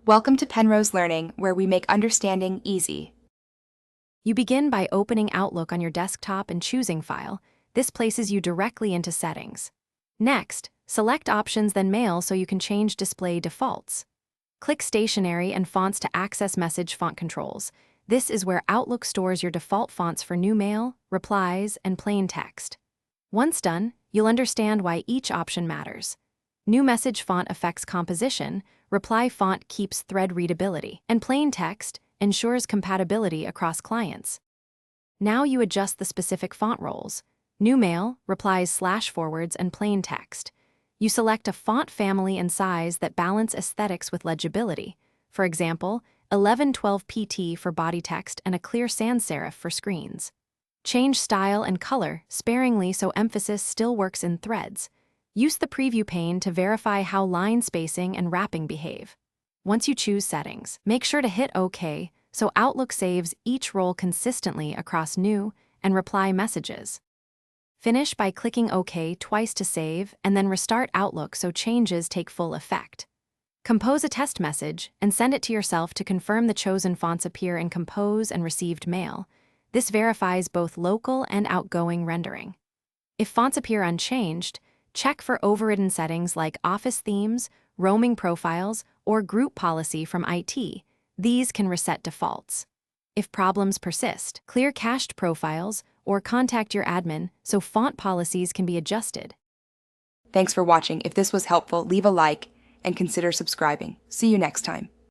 Welcome to Penrose Learning, where we make understanding easy. You begin by opening Outlook on your desktop and choosing File. This places you directly into Settings. Next, select Options then Mail so you can change display defaults. Click Stationery and Fonts to access message font controls. This is where Outlook stores your default fonts for new mail, replies, and plain text. Once done, you'll understand why each option matters. New message font affects composition, reply font keeps thread readability, and plain text ensures compatibility across clients. Now you adjust the specific font roles: new mail, replies, /forwards, and plain text. You select a font family and size that balance aesthetics with legibility. For example, 1112 PT for body text and a clear sans serif for screens. Change style and color sparingly so emphasis still works in threads. Use the preview pane to verify how line spacing and wrapping behave. Once you choose settings, make sure to hit OK so Outlook saves each role consistently across new and reply messages. Finish by clicking OK twice to save and then restart Outlook so changes take full effect. Compose a test message and send it to yourself to confirm the chosen fonts appear in Compose and Received Mail. This verifies both local and outgoing rendering. If fonts appear unchanged, check for overridden settings like Office themes, roaming profiles, or group policy from IT. These can reset defaults. If problems persist, clear cached profiles or contact your admin so font policies can be adjusted. Thanks for watching. If this was helpful, leave a like and consider subscribing. See you next time.